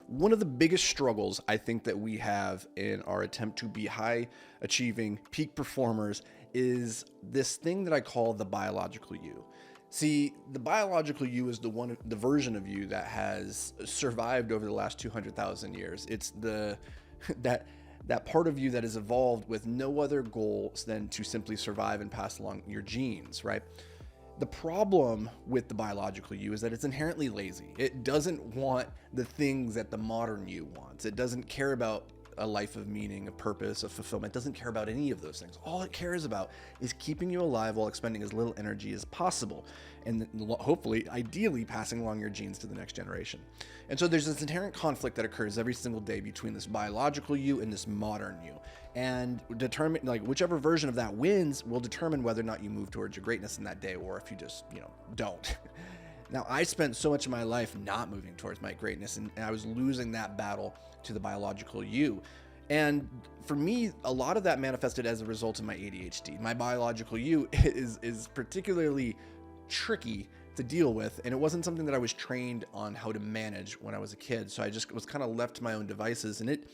One of the biggest struggles I think that we have in our attempt to be high achieving peak performers is this thing that I call the biological you. See, the biological you is the version of you that has survived over the last 200,000 years. It's that part of you that has evolved with no other goals than to simply survive and pass along your genes, right? The problem with the biological you is that it's inherently lazy. It doesn't want the things that the modern you wants. It doesn't care about a life of meaning, of purpose, of fulfillment. It doesn't care about any of those things. All it cares about is keeping you alive while expending as little energy as possible, and hopefully, ideally, passing along your genes to the next generation. And so there's this inherent conflict that occurs every single day between this biological you and this modern you. And determine, like, whichever version of that wins will determine whether or not you move towards your greatness in that day, or if you just, don't. Now, I spent so much of my life not moving towards my greatness, and I was losing that battle to the biological you. And for me, a lot of that manifested as a result of my ADHD. My biological you is particularly tricky to deal with, and it wasn't something that I was trained on how to manage when I was a kid. So I just was kind of left to my own devices, and it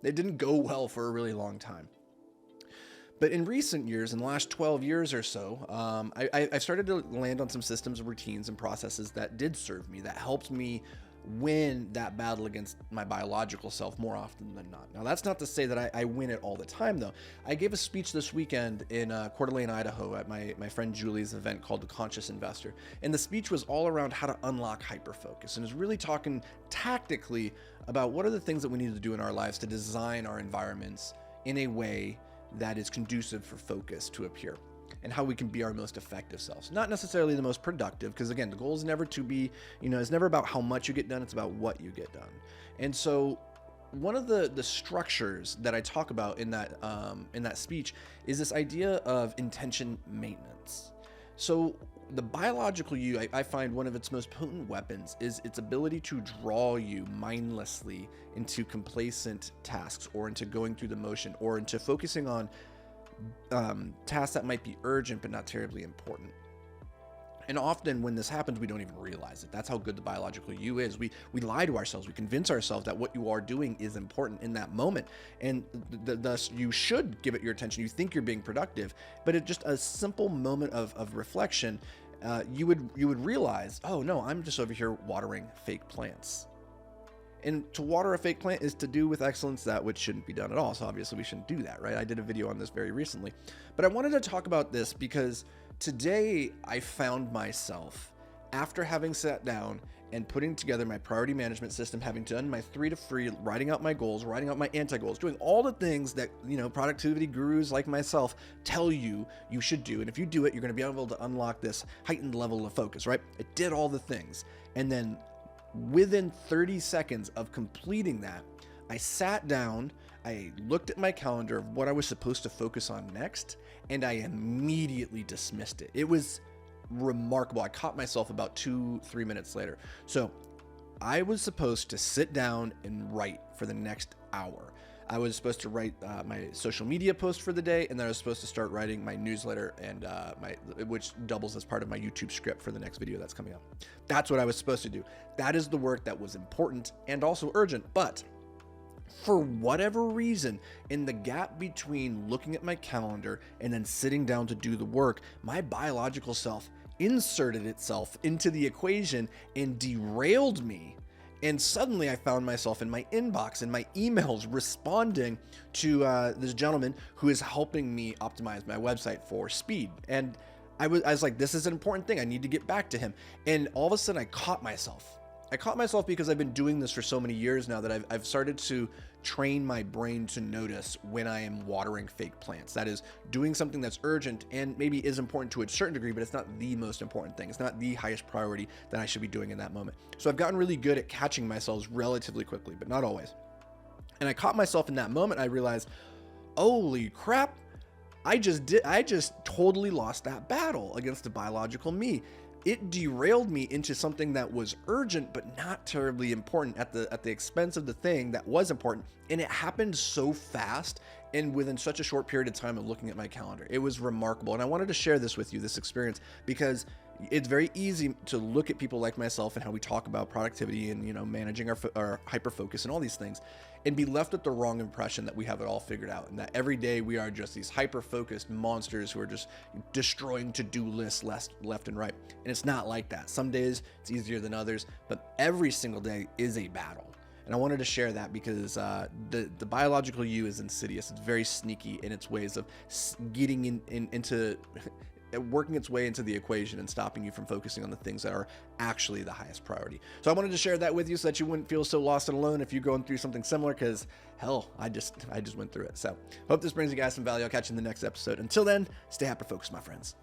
didn't go well for a really long time. But in recent years, in the last 12 years or so, I've started to land on some systems, routines, and processes that did serve me, that helped me win that battle against my biological self more often than not. Now, that's not to say that I win it all the time, though. I gave a speech this weekend in Coeur d'Alene, Idaho, at my friend Julie's event called The Conscious Investor. And the speech was all around how to unlock hyperfocus, and is really talking tactically about what are the things that we need to do in our lives to design our environments in a way that is conducive for focus to appear, and how we can be our most effective selves. Not necessarily the most productive, because again, the goal is never to be, it's never about how much you get done, it's about what you get done. And so one of the structures that I talk about in that speech is this idea of intention maintenance. So the biological you, I find one of its most potent weapons is its ability to draw you mindlessly into complacent tasks, or into going through the motion, or into focusing on tasks that might be urgent but not terribly important. And often when this happens, we don't even realize it. That's how good the biological you is. We lie to ourselves. We convince ourselves that what you are doing is important in that moment, and thus you should give it your attention. You think you're being productive, but it's just a simple moment of reflection. You would realize, oh no, I'm just over here watering fake plants. And to water a fake plant is to do with excellence that which shouldn't be done at all. So obviously we shouldn't do that, right? I did a video on this very recently, but I wanted to talk about this because today I found myself, after having sat down and putting together my priority management system, having done my 3 to 3, writing out my goals, writing out my anti-goals, doing all the things that, productivity gurus like myself tell you should do. And if you do it, you're going to be able to unlock this heightened level of focus, right? I did all the things. And then within 30 seconds of completing that, I sat down, I looked at my calendar of what I was supposed to focus on next, and I immediately dismissed it. It was remarkable. I caught myself about 2-3 minutes later. So I was supposed to sit down and write for the next hour. I was supposed to write my social media post for the day, and then I was supposed to start writing my newsletter, and which doubles as part of my YouTube script for the next video that's coming up. That's what I was supposed to do. That is the work that was important and also urgent, but for whatever reason, in the gap between looking at my calendar and then sitting down to do the work, my biological self inserted itself into the equation and derailed me. And suddenly I found myself in my inbox and my emails responding to this gentleman who is helping me optimize my website for speed. And I was like, this is an important thing. I need to get back to him. And all of a sudden I caught myself because I've been doing this for so many years now that I've started to train my brain to notice when I am watering fake plants. That is, doing something that's urgent and maybe is important to a certain degree, but it's not the most important thing. It's not the highest priority that I should be doing in that moment. So I've gotten really good at catching myself relatively quickly, but not always. And I caught myself in that moment. I realized, holy crap, I just totally lost that battle against the biological me. It derailed me into something that was urgent but not terribly important at the expense of the thing that was important. And it happened so fast and within such a short period of time of looking at my calendar. It was remarkable. And I wanted to share this with you, this experience, because it's very easy to look at people like myself and how we talk about productivity and, managing our hyper focus and all these things, and be left with the wrong impression that we have it all figured out, and that every day we are just these hyper focused monsters who are just destroying to-do lists left and right. And it's not like that. Some days it's easier than others, but every single day is a battle. And I wanted to share that because the biological you is insidious. It's very sneaky in its ways of getting into working its way into the equation and stopping you from focusing on the things that are actually the highest priority. So I wanted to share that with you so that you wouldn't feel so lost and alone if you're going through something similar, because hell, I just went through it. So hope this brings you guys some value. I'll catch you in the next episode. Until then, stay hyper focused, my friends.